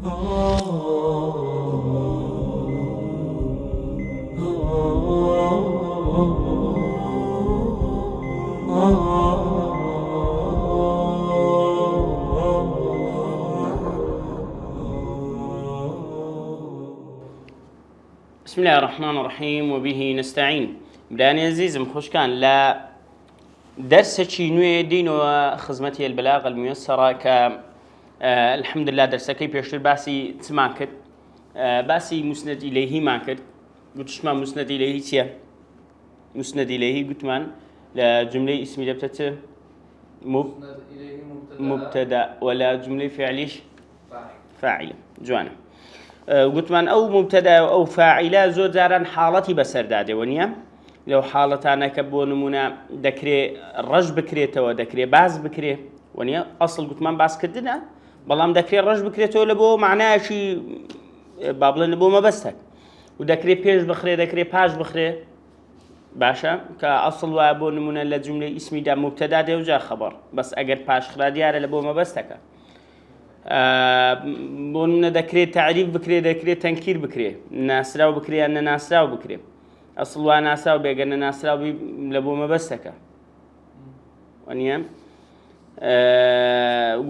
بسم الله الرحمن الرحيم وبه نستعين. براني عزيزم خوش كان لا درس نوێ دینەوە خزمەتی البلاغة الميسرة ك الحمد لله درسەکەی پێشتر باسی چمان کرد، باسی مسند إليهی مان کرد. گوتشمان مسند إليهی چییە؟ مسند إليهی گوتمان لجملة اسمي دەبتێتە مبتدا ولا جملة فعليش فاعل جوانه. گوتمان ئەو مبتدا و ئەو فاعیلە زۆر جاران حاڵەتی بەسەردادێەوە نییە. لەو حاڵەتانە کە بۆ نمونە دەکرێت ڕەش بکرێتەوە، دەکرێت باز بکرێت وەنیە ئەسڵ گوتمان باسکردنە، بەڵام دەکرێت ڕەش بکرێتەوە لە بۆ معنایەکی با بڵێن بۆ مەبەستە و دەکرێت پێش بخرێ، دەکرێت پاش بخرێ. باشە کە ئەسڵ وایە بۆ نمونە لە جملەی ئیسمیدا مبتدا دێوجا خەبەر، بەس ئەگەر پاش خرا دیارە لە بۆ مەبەستەکە. بۆ نمونە دەکرێت تعریف بکرێت، دەکرێت تەنکیر بکرێت، ناسراو بکرێت یان نەناسراو بکرێت. ئەسڵ وا ناسراو بێگە نەناسراوی لە بۆ مەبەستەکە وەنیە.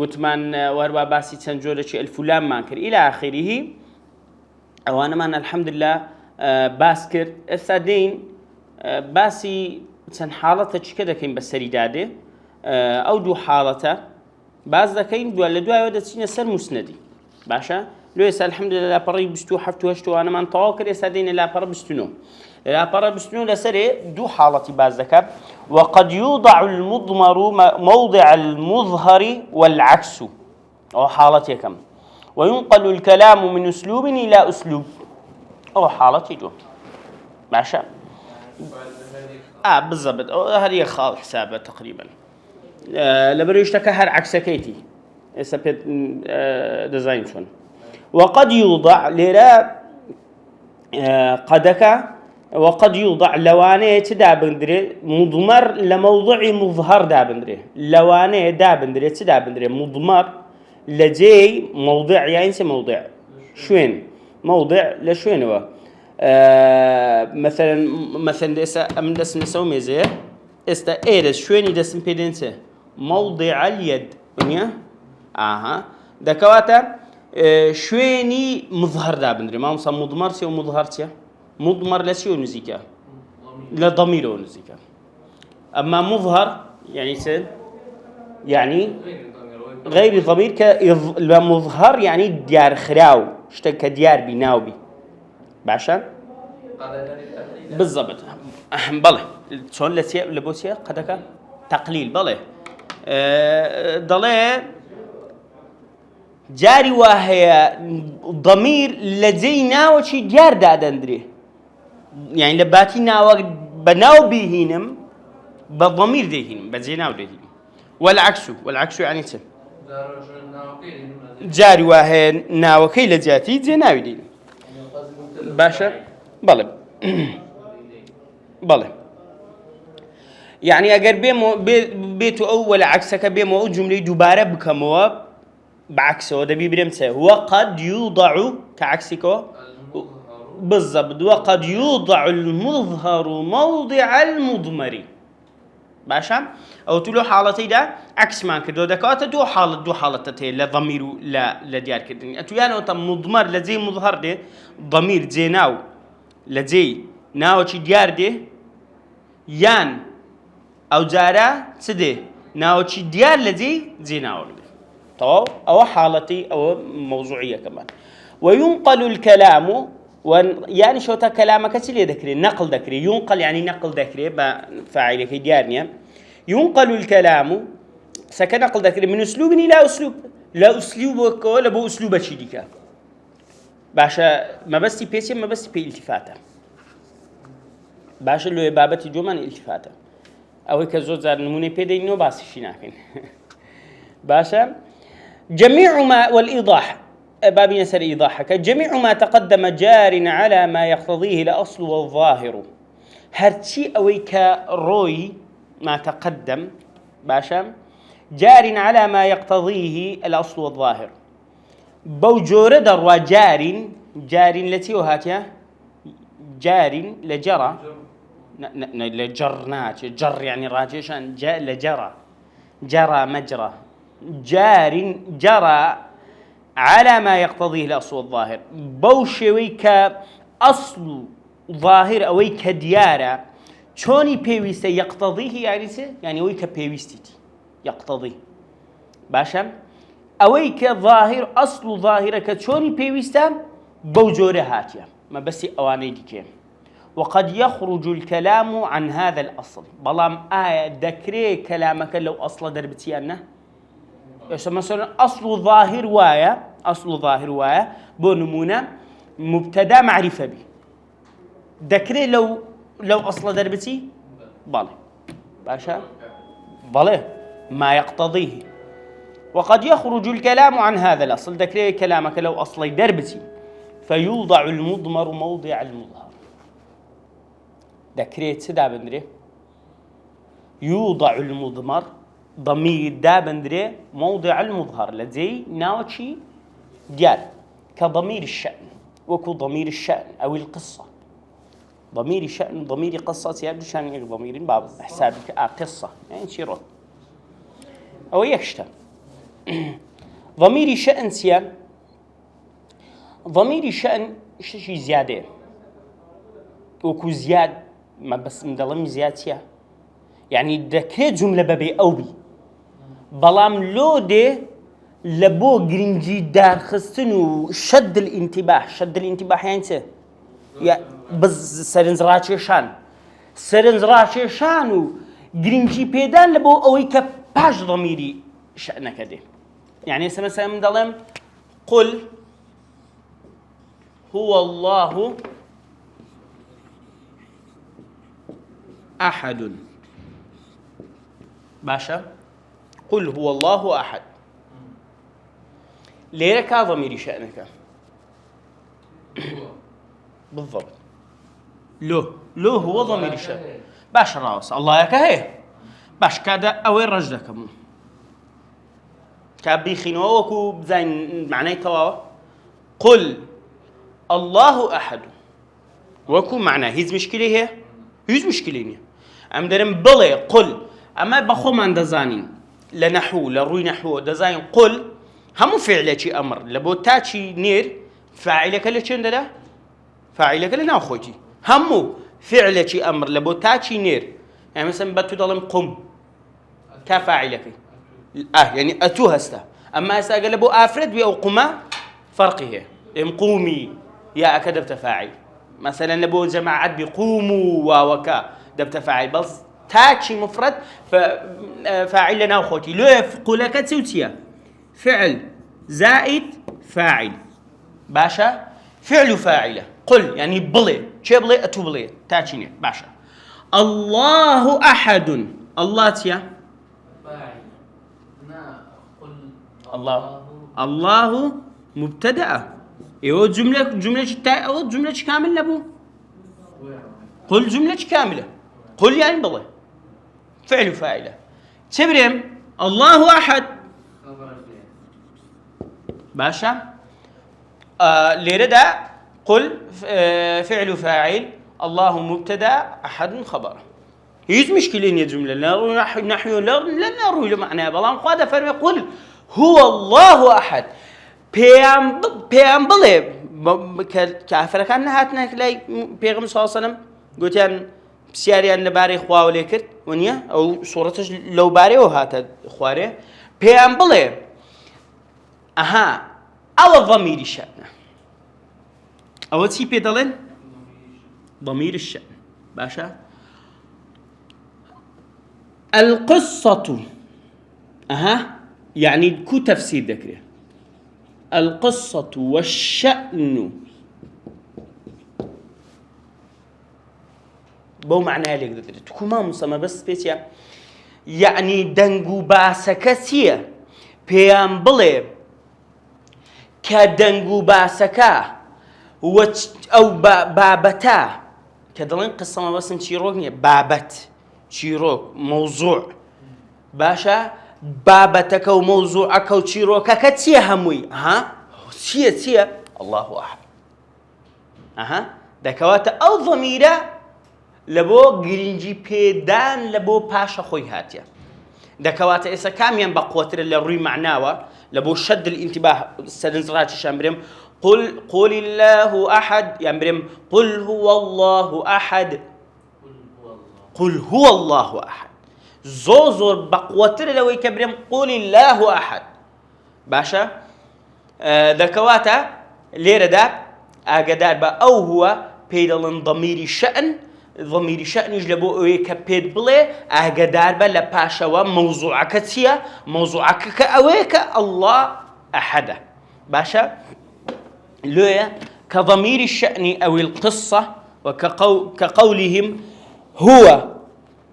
گوتمان وەروە باسی چەند جۆرەی ئەلفولاممان کرد ئیلا ئاخریه. ئەوانەمان الحەمدلله باس کرد. ئێستا دێین باسی چەند حاڵەتە چیکە دەکەین بەسەریدادێ. ئەو دوو حاڵەتە باز دەکەین لە دوایەوە دەچینە سەر موسنەدی. باشە لێ ئێستا الحەمدلله لاپەڕی 27 وانەمان تەواو کرد. ئێستا دێینە لاپەڕە 29. لاپەڕە 29 لەسەرێ دوو حاڵەتی باز دەکات. وقد يوضع المضمر موضع المظهر والعكس، أو حالتي كم. وينقل الكلام من أسلوب إلى أسلوب، أو حالتي جو ماشا. بالضبط هذه خاض حسابه تقريبا. لبريشتك هر عكسكيتي سبت ديزاين شون. وقد يوضع لرا قدك وقد يوضع لوانه تدابندري مضمر لموضع مظهر دابندري لوانه دابندري تدابندري مضمر لجي موضع يعني موضع شوين موضع لشوين هو مثلا من اسم نسوي زي استا ايرس شويني دسم بيدنسه موضع اليد ونيا دكواتا شويني مظهر دابندري ما مصم مضمر سي ومظهر سي مضمر لسيو نزيكا لضميره نزيكا. أما مظهر يعني سن يعني غير الضمير كمظهر يعني ديار خراو اشتك ديار بناو بي باشا بالضبط. بله شلون لسيا لبوسيا قدك تقليل بله ضله جاري وهي ضمير لزينا وشي ديار دادندري يعني لباتي ناو بناو بيهينم بضمير ديهينم بزيناو ديهينم. والعكس يعني سن جاري وهي ناو كي لجاتي زيناو ديهينم باشا. بله بله يعني اگر بيتو اول عكسك بيمو جمله دوباره بكمو بعكسه ده بيبرمسه. وقد يوضع كعكسكو بالضبط. وقد يوضع المظهر موضع المضمر باشا. او تلو حالتي ده عكس ما كدو دكات دو حالة تتي لضمير لا ديار كدني اتو يعني مضمر لزي مظهر ده ضمير زيناو لزي ناو شي ديار ده يان او جارا سده ناو شي ديار لزي زيناو طو او حالتي او موضوعيه كمان. وينقل الكلام يعني شو تا كلامك تسلي ذكري نقل ذكري. ينقل يعني نقل ذكري بفاعلك ديارنيا. ينقل الكلام سكن نقل ذكري من اسلوب الى اسلوب لا اسلوبك ولا بو اسلوب شديك باشا. ما بس بيسي ما بس بي التفاته باشا لو بابتي جومان التفاته او كزو زار نمونه بيدينو باس شيناكين باشا. جميع ما والإيضاح باب يسر إيضاحك. جميع ما تقدم جار على ما يقتضيه الأصل والظاهر. هرتشي أويك روي ما تقدم باشا جار على ما يقتضيه الأصل والظاهر. بوجورة دروا جار التي وهاتيا جار لجرى لجرنات جر يعني راجشان جاء لجرى جرى مجرى جار جرى على ما يقتضيه الأصل الظاهر بوشوي كأصل ظاهر أو كديارة شوني بيويست يقتضيه يعني ويك بيويستي يقتضي باشا أويك ظاهر أصل ظاهرة كشوني بيويستا بوجوره هاتيا ما بس أواني ديكين وقد يخرج الكلام عن هذا الأصل بلام ذكري كلامك لو أصل دربتي أنه مثلا أصل ظاهر وايا بونمونا مبتدا معرفة به ذكري لو أصل دربتي بالي باشا بالي ما يقتضيه وقد يخرج الكلام عن هذا الأصل ذكري كلامك لو أصلي دربتي فيوضع المضمر موضع المظهر ذكري سدا بندري يوضع المضمر ضمير دا بندري موضع المظهر لدي ناوتشي ديال كضمير الشأن وكو ضمير الشأن أو القصة ضمير الشأن ضمير قصة يبدو شان ضمير باب حسابك قصة يعني شيرون أو يكشتا ضمير الشأن سيان ضمير الشأن شيء زيادة وكو زياد ما بس مدلم زياد سيا يعني ذكرت جملة ببي أو بي بلام لودي لبو جرينجي دار خستنو شد الانتباه يعني سه يا بس سرنز راتشي شانو جرينجي بيدان لبو أوي كباش ضميري شأنك ده يعني مثلا مدلم قل هو الله أحد باشا قل هو الله أحد ليرك ضميري شأنك بالضبط لو هو ضميري شأن باش راس الله يك هي باش كذا أوين رجلكم كابي خنوكو بزين معناه توا قل الله أحد وكو معناه هيز مشكلة هي هيز مشكلة أم درم بلي قل أما بخو من دزانين لنحو لروي نحو دزاين قل همو فعلة أمر لبوتاتشي نير فاعلك اللي شندلا فاعلك اللي ناخوتي همو فعلة أمر لبوتاتشي نير يعني مثلا بتو ظلم قم كفاعلك يعني أتو هستا أما هستا قلبو أفرد بي أو قما فرقه قومي يا أكدب تفاعل مثلا لبو جماعات بيقوموا وكا دب تفاعل بس تاتشي مفرد فاعل لنا أخوتي لو يفقلك تسوتيا فعل زائد فاعل باشا فعل فاعله قل يعني بلي شي بلي أتو بلي تاتشيني باشا الله أحد الله تيا الله مبتدأ ايوه جملة كاملة لبو قل جملة كاملة قل يعني بلى فعل فاعله تبرم الله أحد باشا ليردا قل فعل فاعل الله مبتدأ أحد خبر هيز مشكلين يا جملة نحو لا نروي معناها بلان قادة فرمي قل هو الله أحد بيام بلي كافر كان هاتنا كلاي بيغم صلى الله عليه وسلم قلت يعني بسياري أن باري خواه وليكر ونيا أو صورتش لو باري وهات خواري بيام بلي أها أو ضمير الشأن أول شيء بيدلن ضمير الشأن باشا القصة أها يعني كو تفسير ذكره القصة والشأن بو معناه لك ذكره تكما مسمى بس بيتيا يعني دنگو باسكسية بيان بلي كدنگو باسكا أو بابتا كدلين قصة ما بس نشيروك بابت شيروك موضوع باشا بابتك وموضوعك وشيروك كتيا هموي ها سيا الله أحد دكوات أو ضميرة لبو جرينجي بيدان لبو باشا خوي هاتيا دكوات إسا كاميان بقوتر اللي روي معناوه لبو شد الانتباه سدنزرات الشامبريم قل الله أحد يامبريم قل هو الله أحد قل هو الله أحد زوزور بقوتر لو يكبريم قل الله أحد باشا دكواتا ليرة دا أقدار با أو هو بيدلن ضميري شأن ضميري شأن يجلبو اويكا بيد بلي أقدار با لباشا وموضوعك تيا موضوعك كأويكا الله أحد باشا لويا كضمير الشأن أو القصة وكقولهم هو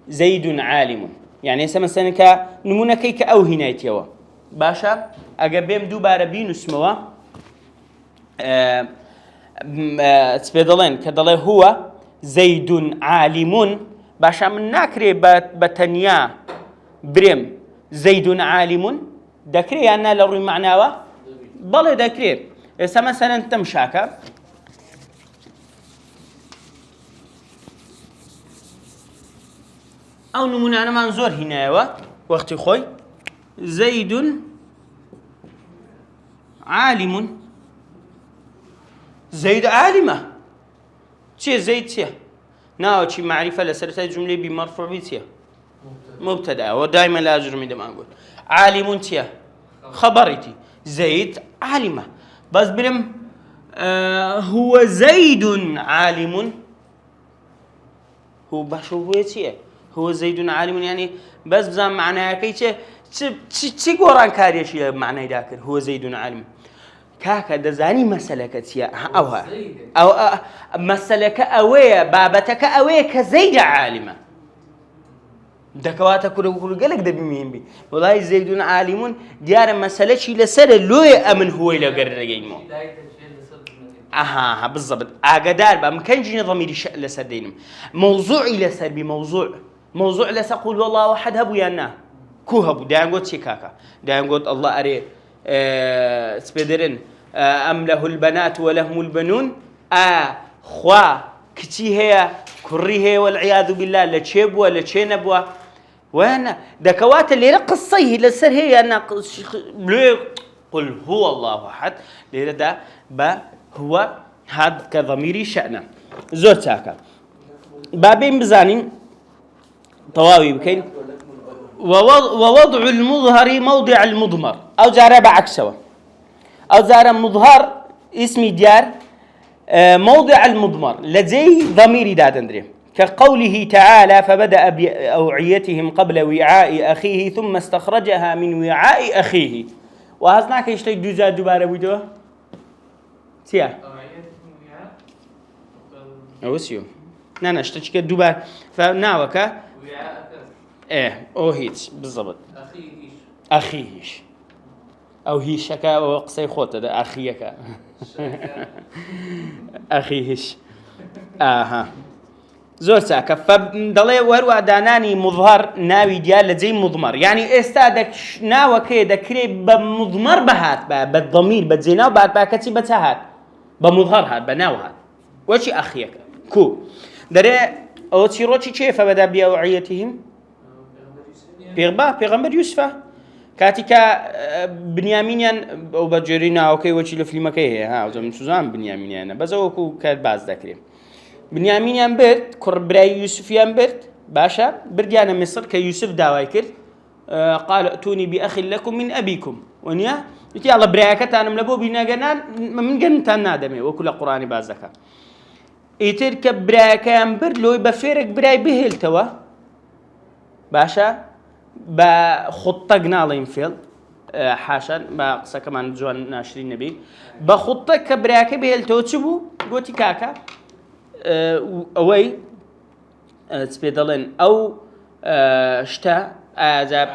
زيد عالم يعني مثلا كنمونا كيك أو هنايتيوا باشا أقبيم دوباره بين اسموا سبيدلين كدله هو زيد عالم باشا من ناكري بتنيا بريم زيد عالم دكري أنا لو معناه بله دكري مثلا تمشاكا أو نمونا أنا منظور هنا وقت خوي زيد عالم زيد عالمة شي زيد شي ناو شي معرفة لسرتها جملة بمرفوع بيتيا مبتدأ ودائما لا أجرم إذا ما أقول عالم تيا خبرتي زيد عالمة بس برم هو زيد عالم هو باشو هو تيا هو زيد عالم يعني بس بزام معناها كي تشي قران كاريش معناه ذاكر هو زيد عالم كاكا دزاني مسلك تيا أوها أو مسلك أويا بابتك أويا كزيد عالمة دكواتا كل قالك ده بمين بي والله زيد عالم ديار مسألة شيء لسر لوي أمن هو إلى قرر جيمو بالضبط أقدر بمكان جينا ضمير الشأن لسر دينم موضوعي لسر موضوع لسر قول والله واحد هبو يانا كو هبو دايان قد شكاكا دايان قد الله أري سبيدرن أم له البنات ولهم البنون خوا كتي هي كري هي والعياذ بالله لا تشيبوا لا تشينبوا وانا دكوات اللي قصيه لسر هي انا قل هو الله احد لذا با هو هذا كضميري شأنه زور تاكا بابين بزانين طواوي بكين ووضع المظهر موضع المضمر او جاره بعكسه او جاره مظهر اسمي ديار موضع المضمر لدي ضمير دادندري كقوله تعالى فبدأ بأوعيتهم قبل وعاء أخيه ثم استخرجها من وعاء أخيه وهذا يشتي دوزا دوباره بيدو تيا أوسيو نانا اشتكي دوباره فناوكا او هيتش بالضبط أخيهش أو هيشكا وقصي خوته ده أخيكا أخيهش زور ساكا فدلي وروا داناني مظهر ناوي ديال لزي مضمر يعني استادك ناوى كده كري بمضمر بهات بالضمير بتزينا بعد باكتي بتهات بمظهر هات بناو هات وشي أخيك كو دري أو تيروتشي كيف بدأ بأوعيتهم بيغمبر يوسف كاتيكا بنيامينيان أو بجرينا أو كي وشي لفلي مكيه ها زمن سوزان بنيامينيان بس هو كو كاد باز ذكري بنيامين برد كربراي يوسف برد باشا برديانا مصر كيوسف داوايكر قال ائتوني بأخ لكم من أبيكم ونيا يتي الله برايكت أنا ملبو بينا جنان من جنتان نادمي وكل قرآن بازكا يتر كبرايكان برد لو بفرق براي بهل توا باشا بخطة جنالين فيل حاشا بقصة كمان جوان ناشرين نبي بخطة كبرايك بهل توا تشبو قوتي كاكا أوي سبيدلين أو شتا عذاب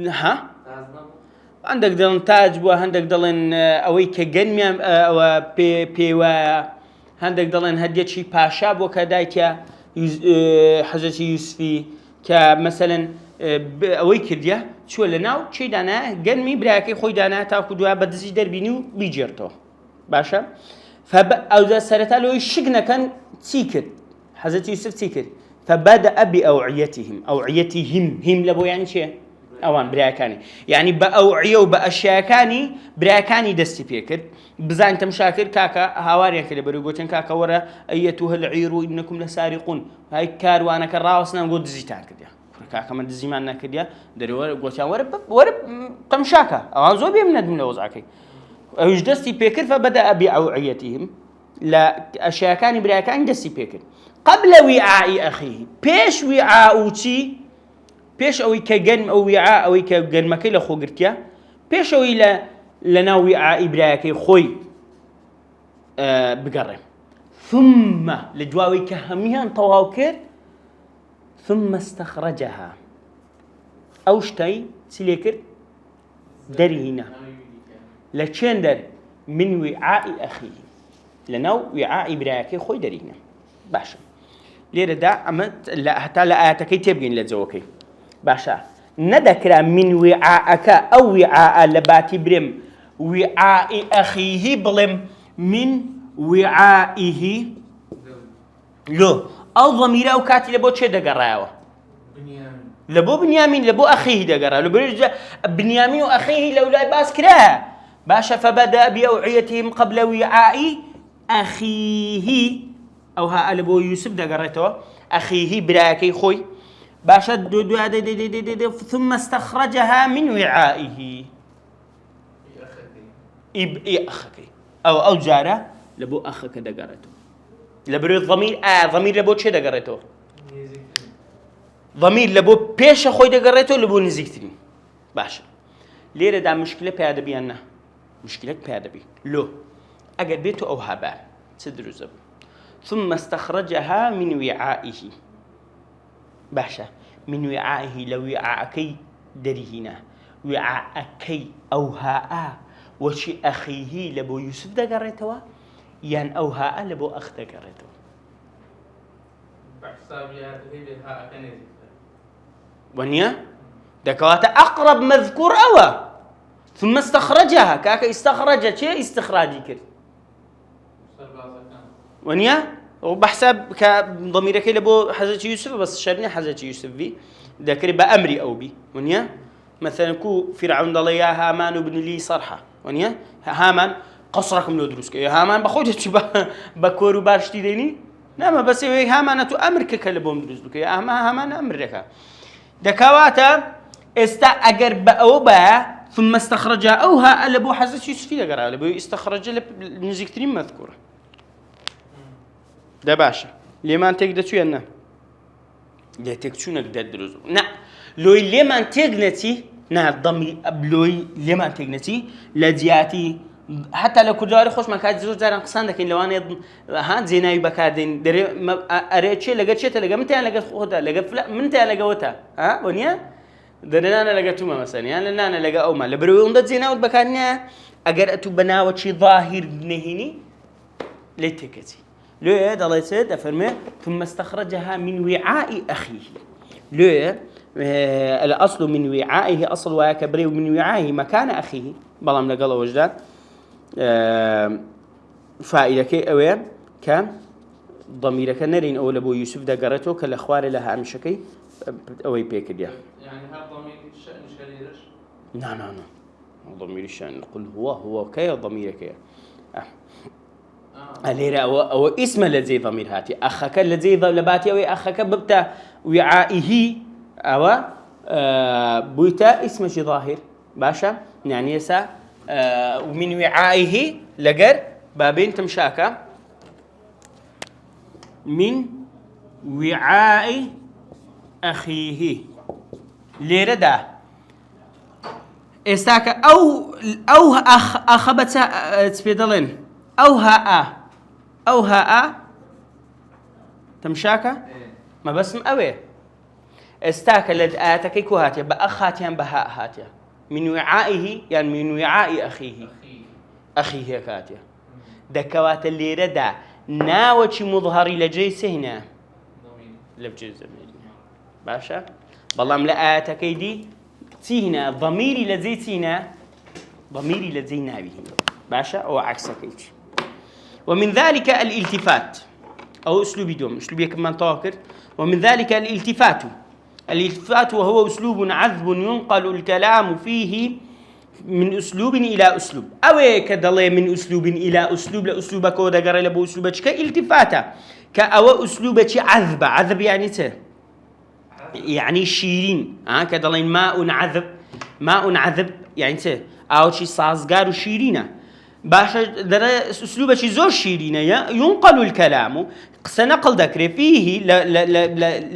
ها عندك دلن تاج بوا عندك دلن أوي كجنمي أو بي و عندك دلن هدية شيء باشا بوا كدايتيا حزتي يوسفي كمثلا ئەوەی کردیە چوە لە ناو چی دانا گەرمی براکەی خۆی دانا تاکو دوای بەدزی دەربینی و بیجێرتەوە باشە ئەودا سەرەتا لەوەی شک نەکەن چی کرد حەزرەتی یوسف چی کرد فبدأ بأوعيتهم أوعيتهم هم لبو يعني شيء أوان براكاني يعني بأوعية وبأشياكاني براكاني دستي بيكر بزان تمشاكر كاكا هاواريا كده بريقوتين كاكا ورا أيتها العير إنكم لسارقون هاي كاروانا كراوسنا نقول دزيتان كده كاكا من دزي معنا كده دري ورا ورا تمشاكا أوان زوبي من ندم لوزعكي أوج دستي بيكر فبدأ بأوعيتهم لا أشياكاني براكاني دستي بيكر قبل وعاء أخيه بيش وعاء وشي بيش أوي كجن أو وعاء أوي كجن مكيل أخو قرتيا بيش أوي لنا وعاء إبراكي خوي بقرب ثم لجواوي كهميان طواوكر ثم استخرجها أوشتي سليكر دري هنا لتشندر من وعاء أخيه لنا وعاء إبراكي خوي دري هنا باشا ليرة دا أما لا حتى لا آتكي تبين لزوكي باشا ندكر من وعاءك أو وعاء لباتي برم وعاء أخيه بلم من وعائه لو أو ضمير أو كاتي لبو تشي دقراوة لبو بنيامين لبو أخيه دقراوة لبو بنيامين وأخيه لولا باس كراها باشا فبدأ بأوعيتهم قبل وعاء أخيه أو ها ألبو يوسف دقرته أخيه براكي خوي باشد ثم استخرجها من وعائه أخك أو جارة لبو أخك دقرته لبرو الضمير ضمير لبو شي دقرته ضمير لبو بيش خوي دقرته لبو نزيكتني باشا ليه دا مشكلة بيادبي أنا مشكلة بيادبي لو أجر بيتو أو هبا تدرو زبو ثم استخرجها من وعائه باشا من وعائه لوعاءكي دريهنا وعاءكي أو هاء وشي أخيه لبو يوسف دقريتوا ين أو هاء لبو أخ دقريتوا ونيا دكوات أقرب مذكور أوا ثم استخرجها كاكا استخرجت شيء استخراجي كر ونيا وبحسب كضميرك لبو حزة يوسف بس شرني حزة يوسف بي ذكر بأمري أو بي ونيا مثلا كو فرعون ضل يا هامان ابن لي صرحة ونيا هامان قصركم لو دروسك يا هامان بخوجة بكورو بارشتي ديني نعم بس هامان تو أمرك كلبهم دروسك يا هامان أمرك دكواتا أجر بأوبا ثم استخرجها أوها لبو حزة يوسف دقرا لبو استخرج نزيكترين مذكورة ده باشا ليه تقدر شو ينا ليه تكشونك ده دروز نا لوي ليه تقنتي نا ضمي بلوي ليه تقنتي لجياتي حتى لو كجاري خوش ما كاد زوج زارن قصان لكن لو أنا ها زيناي بكادين دري أريد شيء لقيت شيء تلقى متى لقيت خودا لقيت فلا متى لقى وتا ها ونيا درنا أنا لقيتهما مثلا يعني أنا لقى أو ما لبروي عندك زيناي بكادنا أجر أتو بناوة شيء ظاهر نهيني ليه تكتي لو الله يسد أفرمه ثم استخرجها من وعاء أخيه لو الأصل من وعائه أصل وكبري ومن وعائه مكان أخيه بلام لقلا وجدان فائدة كي أوين كان ضميرك نرين أول أبو يوسف دقرته كالأخوار لها أمشكي أوي بيك ديا يعني هذا ضمير الشأن شريرش لا ضمير الشأن قل هو كي ضميرك أليرا أو اسم الذي ضمير هاتي أخك الذي لباتي أو أخك ببتا وعائه أو بوتا اسم شي ظاهر باشا يعني يسا ومن وعائه لقر بابين تمشاكا من وعاء أخيه ليرا دا استاكا أو أخبت تسبيدلين أو هاء تمشاكا ما بسم أوي استاك لد آتكي كوهاتيا بأخاتيا بهاء هاتيا من وعائه يعني من وعاء أخيه كاتيا دكوات اللي ردا ناوتي مظهري لجيسه هنا لبجيز باشا بەڵام لە ئاەتەکەی دی چینە ضەمیری لە جێی چینە ضەمیری لە جێی ناوی باشە ئەوە عەکسەکەی ومن ذلك الالتفات أو أسلوب دوم أسلوب كمان طاكر ومن ذلك الالتفات وهو أسلوب عذب ينقل الكلام فيه من أسلوب إلى أسلوب أو كدلي من أسلوب إلى أسلوب لأسلوبك ودا قرأ لبو أسلوبك كالتفاتة كأو أسلوبك عذب يعني يعني شيرين كدلي ماء عذب يعني أو شي صازقار وشيرينه باشا درا أسلوبه زور شيرينه ينقل الكلام سنقل ذكر فيه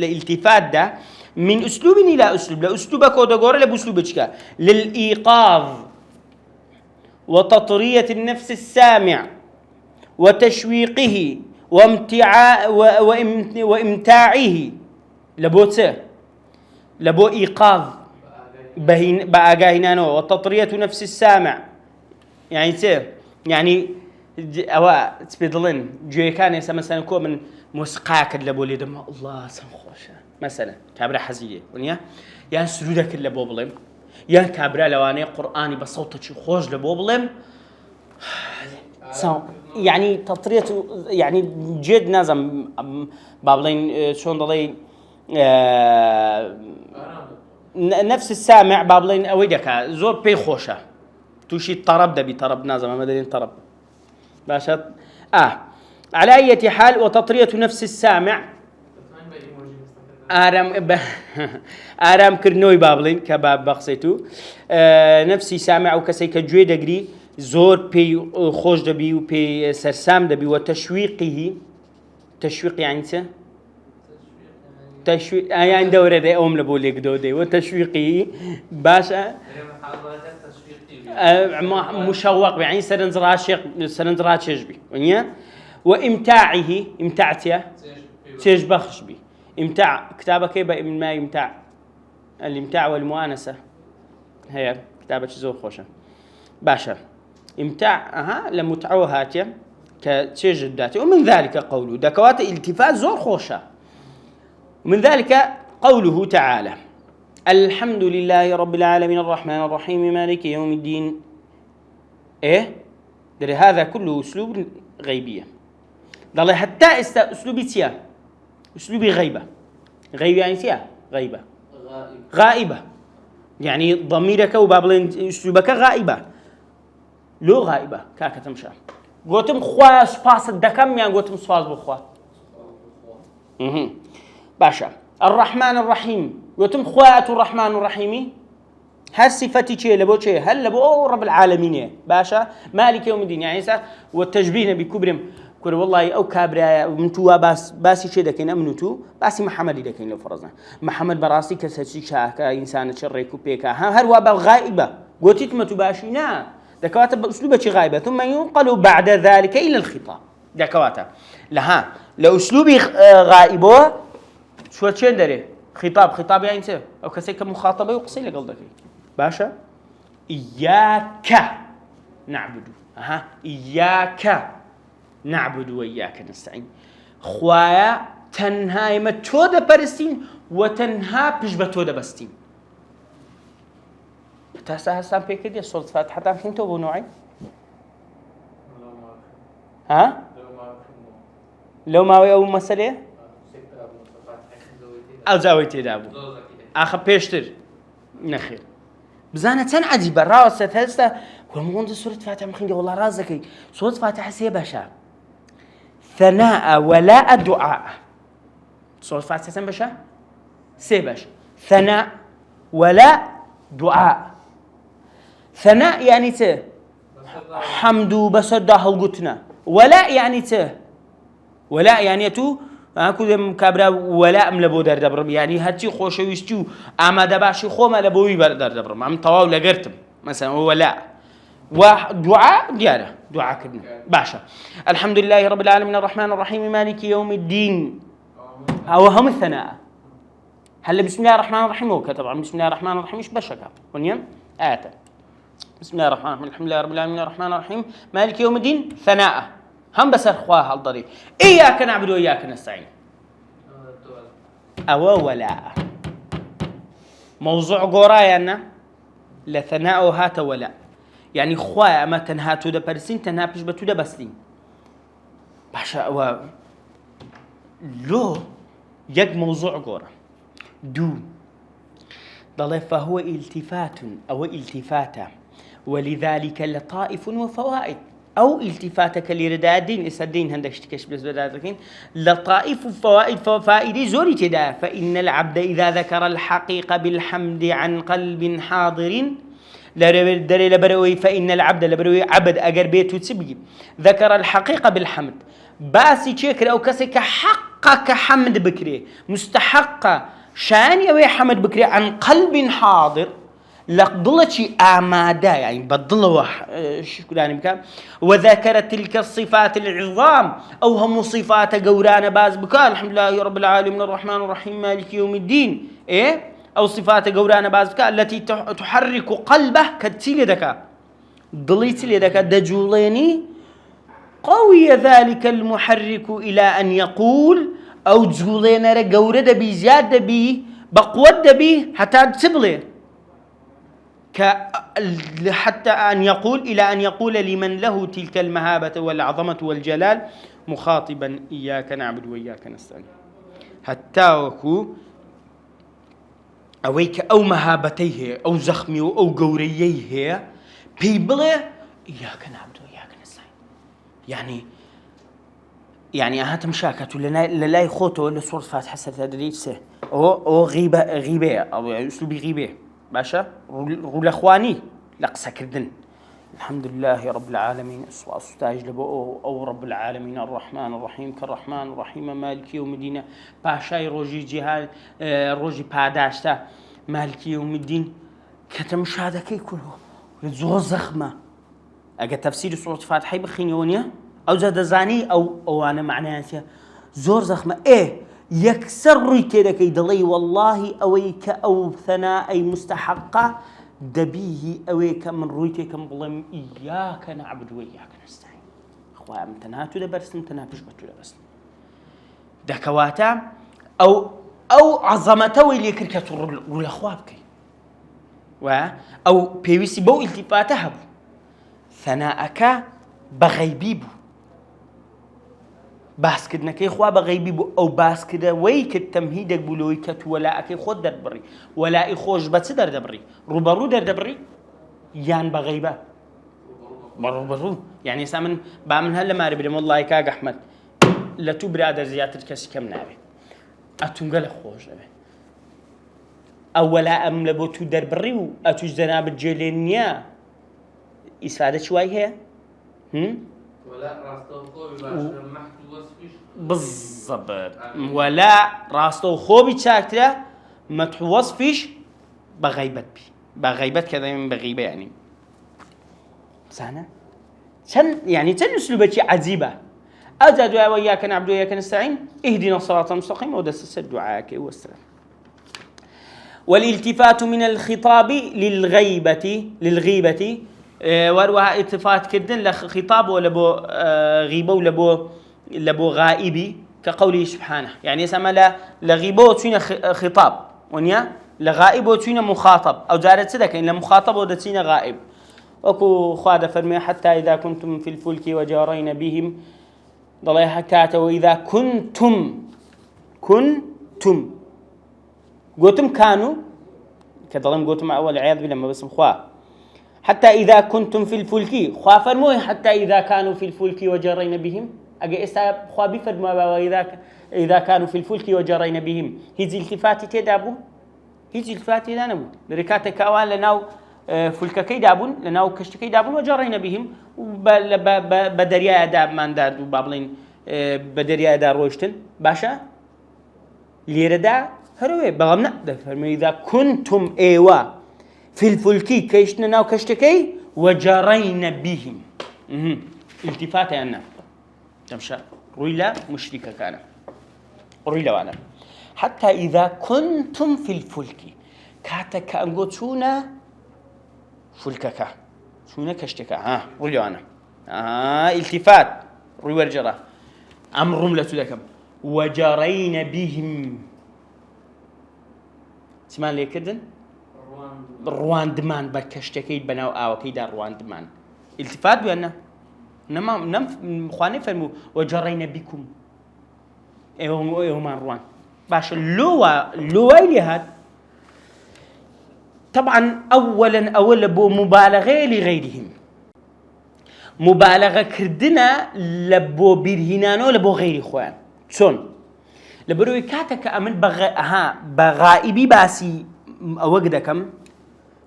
لالتفات ده من أسلوب إلى أسلوب لأسلوبك ودقورة لبأسلوبك للإيقاظ وتطرية النفس السامع وتشويقه وإمتاعه لبو إيقاظ بأجاهنا وتطرية نفس السامع يعني أو تبدلن جي كان مثلا كو من موسيقى كله بولي دم الله سنخوشه مثلا كابرا حزية ونيا يعني سرودك اللي بوبلم يعني كابرا لواني قرآني بصوتك خوش لبوبلم يعني تطرية يعني جد نازم بابلين شون ضلي نفس السامع بابلين أويدك زور بي خوشه توشي طرب دبي طرب نازم ما مدرين طرب باشا على أي حال وتطرية نفس السامع آرام كرنوي بابلين كباب بخصيتو نفسي سامع وكسي كجوي دقري زور بي خوش دبي وبي سرسام دبي وتشويقه تشويق يعني تشويق يعني دورة دي أم لبوليك دودي وتشويقه باشا مشوق يعني سرنزرا شجبي وإمتاعه إمتعتيه تيج بخش بي إمتاع كتابك يبقى من ما يمتع الإمتاع والمؤانسة هي كتابك زور خوشة باشا إمتاع لمتعوه هاتيه كتيج الداتي ومن ذلك قوله دكوات التفات زور خوشة ومن ذلك قوله تعالى الحمد لله رب العالمين الرحمن الرحيم مالك يوم الدين دري هذا كله أسلوب غيبية ضل حتى أسلوبي تيا أسلوبي غيبة يعني تيا غيبة غائبة يعني ضميرك وبابلين أسلوبك غائبة لو غائبة كاكا تمشى قوتم خوا سباس الدكم يعني قوتم سواز بخوا باشا الرحمن الرحيم قوتم خوات الرحمن الرحيم هل صفتي شيء لبو شيء هل لبو رب العالمين باشا مالك يوم الدين يعني والتشبيه بكبرهم كور والله أو كابريا ومنتوا باسي شيء دكين أمنتوا باسي محمد دكين لو فرضنا محمد براسي كسرتي شاكا إنسان شريك وبيكا هل وابا غائبة قلت ما تباشينا دكواتا بأسلوبة غائبة ثم ينقل بعد ذلك إلى الخطاب دكواتا لها لو أسلوبي غائبة شو تشندري خطاب يعني إنت أو كسيك مخاطبة وقصي لقلدك باشا إياك نعبد إياك نعبد وإياك نستعين خوايا تنهاي ما تودا برستين وتنها بجبتودا بستين تاسا هستان بيكدي الصورة فاتحة تامشين تو بنوعي لو ما أو مسألة أو زاويتي دابو آخر بيشتر نخير بزانة تن عجيبة راوسة هستا ومغند سورة فاتحة مخيندي والله رازكي سورة فاتحة سيباشا ثناء ولاء دعاء سورة فاتحة باشا سيباش ثناء ولاء دعاء ثناء يعني حمد بسده القتنا ولاء يعني ولاء يعني كل مكابرة ولاء ملبو در دبرم يعني هاتي خوشويستو أما دباشي خو ملبوي در دبرم عم طواو لقرتم مثلا ولاء ودعاء دياله دعاء كدنا باشا الحمد لله رب العالمين الرحمن الرحيم مالك يوم الدين أو هم الثناء هل بسم الله الرحمن الرحيم هو كتب بسم الله الرحمن الرحيم إيش بشكا ونيم آتا بسم الله الرحمن الرحيم الحمد لله رب العالمين الرحمن الرحيم مالك يوم الدين ثناء هم بسر خواه الضريب إياك نعبد وإياك نستعين أو ولاء موضوع قرايانا لثناء هات ولا يعني خوايا أما تنهاتو دا برسين تنها بجبتو دا بسلين باشا و لو يك موضوع قرا دو ضل فهو التفات أو التفاتة ولذلك لطائف وفوائد أو التفاتك لردادين إسدين هندك اشتكش بس بدادين لطائف وفوائد فوائد زوري تدا فإن العبد إذا ذكر الحقيقة بالحمد عن قلب حاضر لبروي فإن العبد لبروي عبد أجر بيته تسبي ذكر الحقيقة بالحمد باسي شكر أو كسك حقك حمد بكري مستحقة شان يوي حمد بكري عن قلب حاضر لقضلت شيء آمادا يعني بدل شكراني بكام وذكر تلك الصفات العظام أو هم صفات قوران باز بكا الحمد لله رب العالمين الرحمن الرحيم مالك يوم الدين إيه أو صفات قوران باز بكا التي تحرك قلبه كتيل دكا ضليت لدكا دجوليني قوي ذلك المحرك إلى أن يقول أو جولينا رجورة بي زيادة بي بقوة بي حتى تبلي حتى أن يقول إلى أن يقول لمن له تلك المهابة والعظمة والجلال مخاطبا إياك نعبد وإياك نستعين حتى وكو أويك أو مهابتيه أو زخمي أو قوريه بيبلي إياك نعبد وإياك نستعين يعني أهات مشاكة لا يخوته ولا صورة فاتحة ستدريسه أو غيبة أو أسلوبي غيبة باشا رول أخواني لقسا كردن الحمد لله رب العالمين أستاج لبو أو رب العالمين الرحمن الرحيم كالرحمن الرحيم مالك يوم الدين باشاي روجي جهال روجي باداشتا مالك يوم الدين كتمشاهدة كي كله زور زخمة أجا تفسير صورة فاتحة بخينيونيا أو زاد زاني أو أنا معناها زور زخمة إيه يكسر ريتي لكي دلي والله أويك أو ثناء أي مستحقة دبيه أويك من ريتي كم بلم إياك نعبد وإياك نستعين أخوة امتناتو دبرس امتناتو شبتو دبرس دكواتا أو عظمته اللي كركتو والأخوابك أو بيوسي بو التفاته ثناءك بغيبيبو باس كدنا كي خوا بغيبيبو أو باس كده ويك التمهيدك بلويكت ولا أكي خود در بري ولا إخوش بس در دبري روبرو در دبري يان بغيبة برو يعني سامن بعمل هلا ما ربي والله كاج أحمد لا تبرع در زيادة كسي كم نابي أتونقل خوش نبي أولا أم لبوتو در بري أتوش زناب الجيلينيا إسفادة شوي هي ولا راستو خوبي باشا محتو وصفيش بالضبط ولا راستو خوبي تشاكتلا مدحو وصفيش بغيبت بي بغيبت كذا من بغيبة يعني سهنا يعني تن أسلوبتي عجيبة أجا دعاء وإياك نعبد وإياك نستعين اهدنا الصراط المستقيم ودس الدعاء والسلام والالتفات من الخطاب للغيبة وروها التفات كدن لخطاب ولا بو غيبة ولا بو غائبي كقوله سبحانه يعني سما لغيبة وتشين خطاب ونيا لغائب وتشين مخاطب أو جارت سدك إن مخاطب ودتشين غائب وكو خاد فرمي حتى إذا كنتم في الفلك وجارين بهم ضلي حكاته وإذا كنتم قوتم كانوا كظلم قوتم أول عياذ بالله ما باسم خواه حتى إذا كنتم في الفلك خوا فرموه حتى إذا كانوا في الفلك وجرين بهم أجا إسا خوا بفرموا وإذا كانوا في الفلك وجرين بهم هذه التفات تدابو هذه التفات تدانبو بركات كوان لناو فلك كيدابون لناو كشت كيدابون وجرين بهم بدريا داب من داد وبابلين بدريا دار روشتن باشا ليردا هروي بغمنا فرموا إذا كنتم إيوا في الفلكي كيشنا ناو كشتكي وجرين بهم التفات أنا تمشى رويلا مشركة كان رويلا وانا حتى إذا كنتم في الفلك كاتك أنقوتونا فلكك شونا كشتكا رويلا وانا التفات روي ورجرة أمرهم لتلكم وجرين بهم سمان لي كدن ڕواندمان بە کەشتەکەی بەناو ئاوەکەیدا ڕواندمان التفات بێنە نەم خوانێ فەرموو وەجەڕەینە بیکوم ئێوەمان ڕوان باشە لۆوای لێ هات طبعا أولا أول بو مبالغة لغيرهم مبالغة كردنا لبو بيرهنانو لبو غير خوان شون لبروي كاتك أمن بغائبي باسي أوقدكم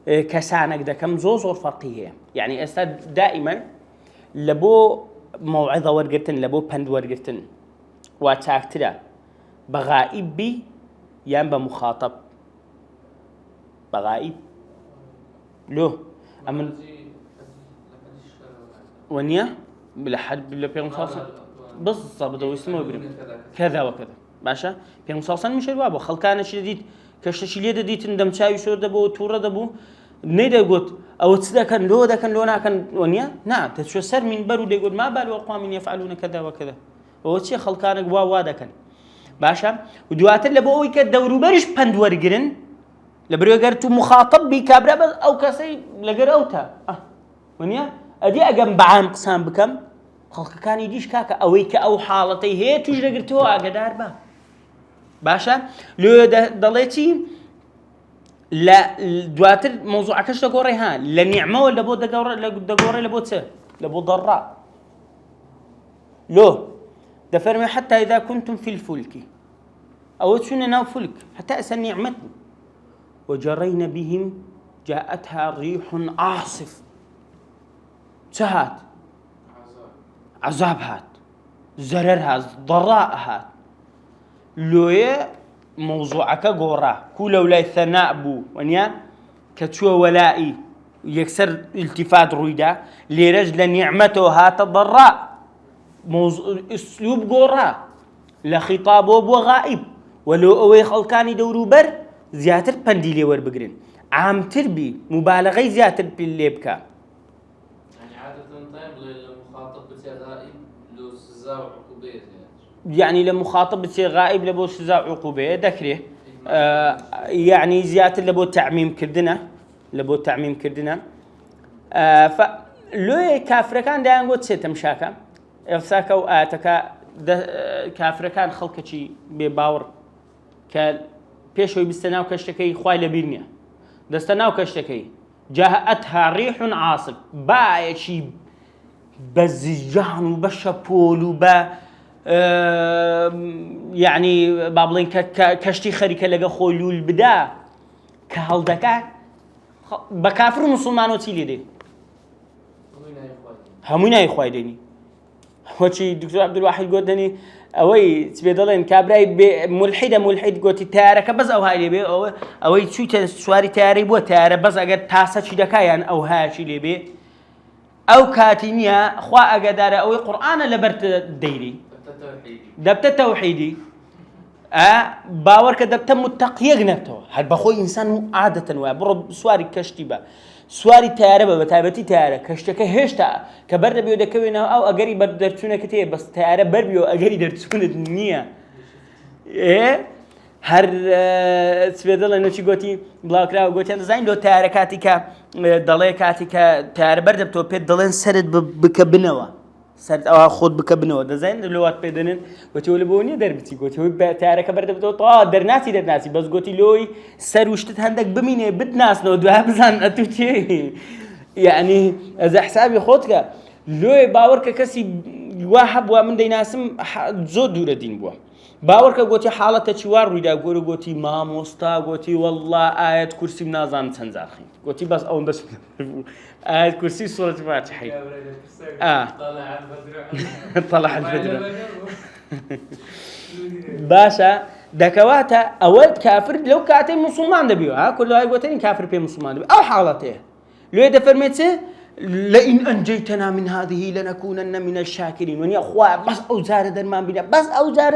كسانك دكم زور فرقية يعني أستاذ دائما لبو موعظة ورقتن لبو بند ورقتن واتاكتلا بغائب بي يان بمخاطب بغائب لو أمن ونيا بالحد بالبيغمبر بالضبط واسمه بريم كذا وكذا باشا بيغمبر صلى مش الوابو خلقانا شديد كشتشي ليدا ديت ندم شاي شو دبو تورا دبو نيدا قلت او تسدا كان لو ده كان لونا كان ونيا نعم تشو سر من برو دي يقول ما بال اقوام يفعلون كذا وكذا هو شيء خلقانا وا ده كان باشا ودوات اللي بو يكدورو برش بند ورغرن لبرو قرتو مخاطب بي كابرا او كاسي لقروتا ونيا ادي اقم بعام قسام بكم خلق كان يديش كاكا اويك او حالتي هي تجرى قرتو اقدار با باشا لو ضليتي لا دواتر موضوع كاش دغوري ها لا نعمه ولا بو دغوري لبو تسه لبو ضراء لو دفرمي حتى اذا كنتم في الفلك او تشننا فلك حتى اسن نعمتنا وجرين بهم جاءتها ريح عاصف سهات عذاب هات زرر هات ضراء هات لوية موضوعك غورا كل ولاي ثناء بو ونيا كتشو ولائي يكسر التفات رويدا لرجل نعمته هات ضراء اسلوب غورا لخطابه بو غائب ولو اوي خلقاني دورو بر زياتر بنديلي ور بقرين عام تربي مبالغه زياتر بالليبكا يعني عادة طيب للمخاطب بتصير غائب لو سزا وعقوبة يعني لمخاطب بتصير غائب لبو سزا عقوبة ذكره يعني زيادة لبو تعميم كردنا فلو كافر كان دايان قد سيتم شاكا افساكا وآتكا كافر كان خلق شي بباور كبيشوي بستناو كشتكي خواي لبيرنيا دستناو كشتكي جاءتها ريح عاصف بايشي بزجان وبشابول وبا يعني بابلين كشتي خريكة لقى خولول بدا كهالدكا بكافر مسلمانو تيلي دي همونا يخواي ديني وشي دكتور عبد الواحد قدني اوي تبيدلين كابراي ملحد قوتي تارك بس او هاي لي اوي شو سواري تاري بو تار بس اگر تاسا شي دكايان او هاشي لي بي او كاتينيا خوا اقدار اوي قران لبرت ديري دبت توحيدي باورك دبت متقيه جنبته هل بخوي انسان عاده وبرب سواري كشتيبه سواري تاربه بتابتي تاره كشتك هشتا كبرد بيو دكوينه او اغري بردرتونه كتي بس تاره بربيو اغري درتونه دنيا هر سبيدل انه شي قوتي بلاك راو قوتي زين لو تاره كاتيكا دلي كاتيكا تاره برد بتو بيد دلن سرد بكبنوا سرد او خود بكبنوا ده زين لوات بيدنن قوتي ولبوني دربتي قوتي هو تاره كبرد بتو طا درناسي بس قوتي لوي سر وشتت عندك بمينه بدناس نو دوها بزن اتوتي يعني اذا حسابي خودك لوي باورك كسي واحد ومن ديناسم زود دور الدين بوا باورك قوتي حالته چوار رويدا قوتي ما مستا قوتي والله آيات كرسي منازان تنزاخي قوتي بس اون بس آيات كرسي سورة فاتحة طلع الفدرة باشا دكواتا اول كافر لو كاتي مسلمان دبيو كل هاي قوتين كافر بي مسلمان دبيو او حالته لو دفرميته لئن انجيتنا من هذه لنكونن من الشاكرين وني اخوا بس اوزار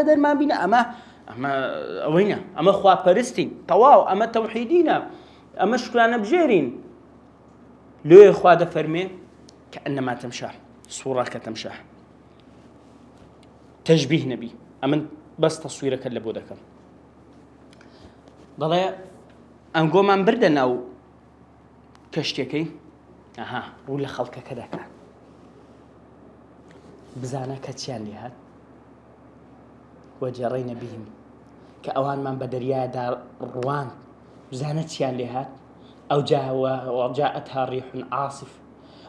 درمان بينا اما وينا اما اخوا برستين تواو اما توحيدينا اما شكرانا بجيرين لو اخوا دفرمي كانما تمشاه صوره كتمشاه تشبيه نبي امن بس تصويرك اللي بودك ضلي انقو من بردن او كشتێکەی ڕوو لە خەڵکەکە دەکات بزانە کە چیان لێ هات وەجێڕەینە بهم کە ئەوانمان بە دەریادا ڕوان بزانە چیان لێ هات ئەو جاءتها ريح عاصف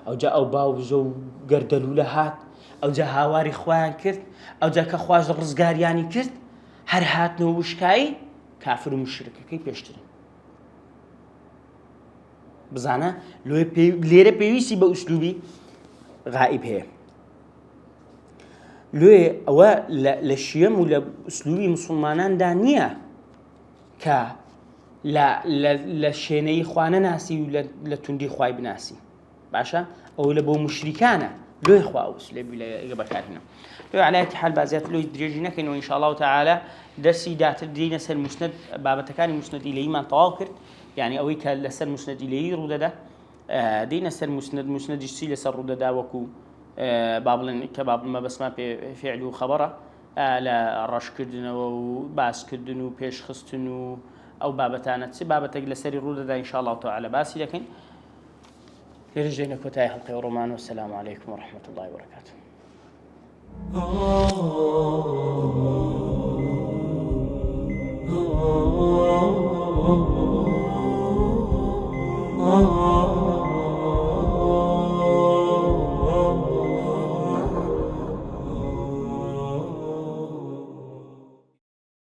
ئەو جا ئەو باوزە و گەردەلوولە هات ئەو جا هاواری خۆیان کرد ئەو جا کە خواش ڕزگاریانی کرد هەر هاتنەوە وشکایی کافر و مشرکەکەی پێشترن بزانە لێرە پێویستی بە ئوسلوبی غائب هەیە لێ ئەوە لە شیەم و لە ئوسلوبی مسلماناندا نییە کە لە شوێنەی خوانە ناسی و لە توندی خوای بناسی باشە ئەو لە بۆ مشریکانە لۆی خوا ئوسلوبی لە بەکارهێنەوە لۆ علایەتی حال بازیات لۆی درێژی نەکەینەوە ئینشاءالله تعالى دەرسی داتر دێینە سەر مسند بابەتەکانی مسند ئیلەییمان تەواو کرد یعنی ئەوەی کە لەسەر مسند ئیلەیی ڕوودەدا دێینە سەر مسندی چی لەسەر ڕوودەدا وەکو بابڵن کە بابڵمە بەسما فعل و خەبەرە لە ڕەشکردنەوە و باسکردن و پێشخستن و ئەو بابەتانە چ بابەتێک لەسەری ڕوودەدا ئینشاءالله تعالى باسی دەکەین لێرە ژێنە کۆتایی هەڵقەی ڕۆمان و سەلام عەلەیکم و ڕەحمەتوڵڵاهی وبەرەکاتوه